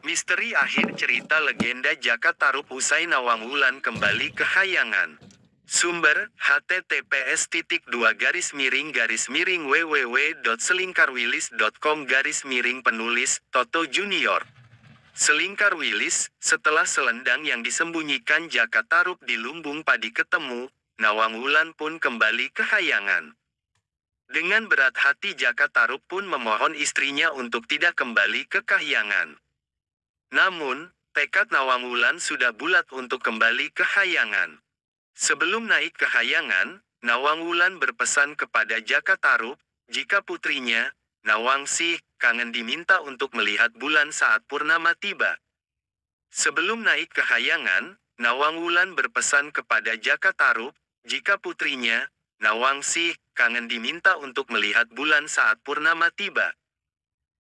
Misteri akhir cerita legenda Jaka Tarub usai Nawang Wulan kembali ke Kahyangan. Sumber, https://www.selingkarwilis.com/penulis, Toto Junior. Selingkar Wilis, setelah selendang yang disembunyikan Jaka Tarub di lumbung padi ketemu, Nawang Wulan pun kembali ke Kahyangan. Dengan berat hati Jaka Tarub pun memohon istrinya untuk tidak kembali ke Kahyangan. Namun, tekad Nawang Wulan sudah bulat untuk kembali ke Kahyangan. Sebelum naik ke Kahyangan, Nawang Wulan berpesan kepada Jaka Tarub, jika putrinya, Nawangsih, kangen diminta untuk melihat bulan saat purnama tiba. Sebelum naik ke Kahyangan, Nawang Wulan berpesan kepada Jaka Tarub, jika putrinya, Nawangsih, kangen diminta untuk melihat bulan saat purnama tiba.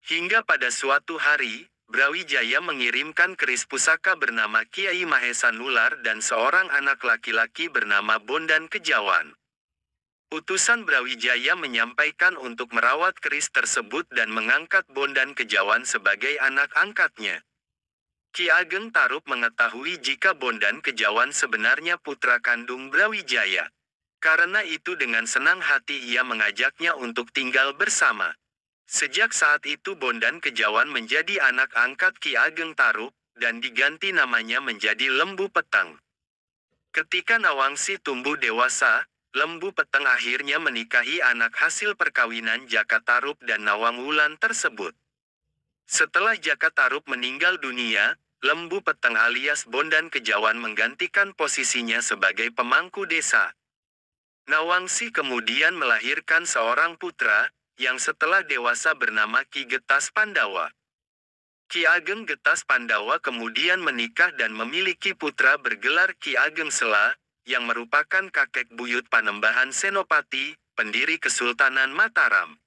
Hingga pada suatu hari, Brawijaya mengirimkan keris pusaka bernama Kiai Mahesa Nular dan seorang anak laki-laki bernama Bondan Kejawan. Utusan Brawijaya menyampaikan untuk merawat keris tersebut dan mengangkat Bondan Kejawan sebagai anak angkatnya. Ki Ageng Tarub mengetahui jika Bondan Kejawan sebenarnya putra kandung Brawijaya. Karena itu dengan senang hati ia mengajaknya untuk tinggal bersama. Sejak saat itu Bondan Kejawan menjadi anak angkat Ki Ageng Tarub, dan diganti namanya menjadi Lembu Petang. Ketika Nawangsih tumbuh dewasa, Lembu Petang akhirnya menikahi anak hasil perkawinan Jaka Tarub dan Nawang Wulan tersebut. Setelah Jaka Tarub meninggal dunia, Lembu Petang alias Bondan Kejawan menggantikan posisinya sebagai pemangku desa. Nawangsih kemudian melahirkan seorang putra, yang setelah dewasa bernama Ki Getas Pandawa. Ki Ageng Getas Pandawa kemudian menikah dan memiliki putra bergelar Ki Ageng Sela, yang merupakan kakek buyut Panembahan Senopati, pendiri Kesultanan Mataram.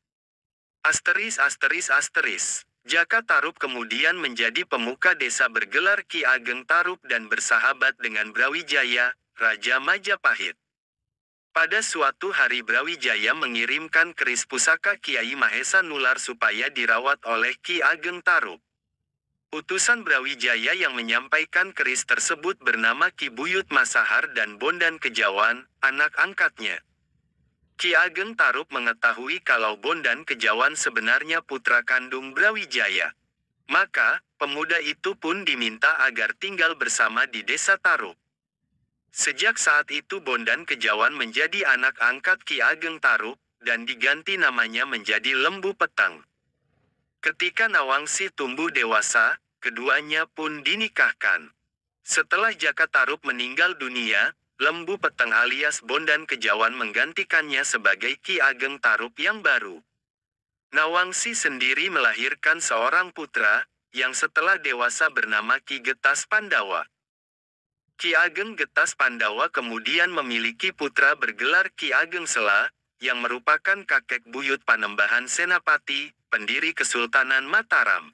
Jaka Tarub kemudian menjadi pemuka desa bergelar Ki Ageng Tarub dan bersahabat dengan Brawijaya, Raja Majapahit. Pada suatu hari Brawijaya mengirimkan keris pusaka Kiai Mahesa Nular supaya dirawat oleh Ki Ageng Tarub. Utusan Brawijaya yang menyampaikan keris tersebut bernama Ki Buyut Masahar dan Bondan Kejawan, anak angkatnya. Ki Ageng Tarub mengetahui kalau Bondan Kejawan sebenarnya putra kandung Brawijaya. Maka, pemuda itu pun diminta agar tinggal bersama di desa Tarub. Sejak saat itu Bondan Kejawan menjadi anak angkat Ki Ageng Tarub, dan diganti namanya menjadi Lembu Petang. Ketika Nawangsih tumbuh dewasa, keduanya pun dinikahkan. Setelah Jaka Tarub meninggal dunia, Lembu Petang alias Bondan Kejawan menggantikannya sebagai Ki Ageng Tarub yang baru. Nawangsih sendiri melahirkan seorang putra, yang setelah dewasa bernama Ki Getas Pandawa. Ki Ageng Getas Pandawa kemudian memiliki putra bergelar Ki Ageng Sela, yang merupakan kakek buyut Panembahan Senapati, pendiri Kesultanan Mataram.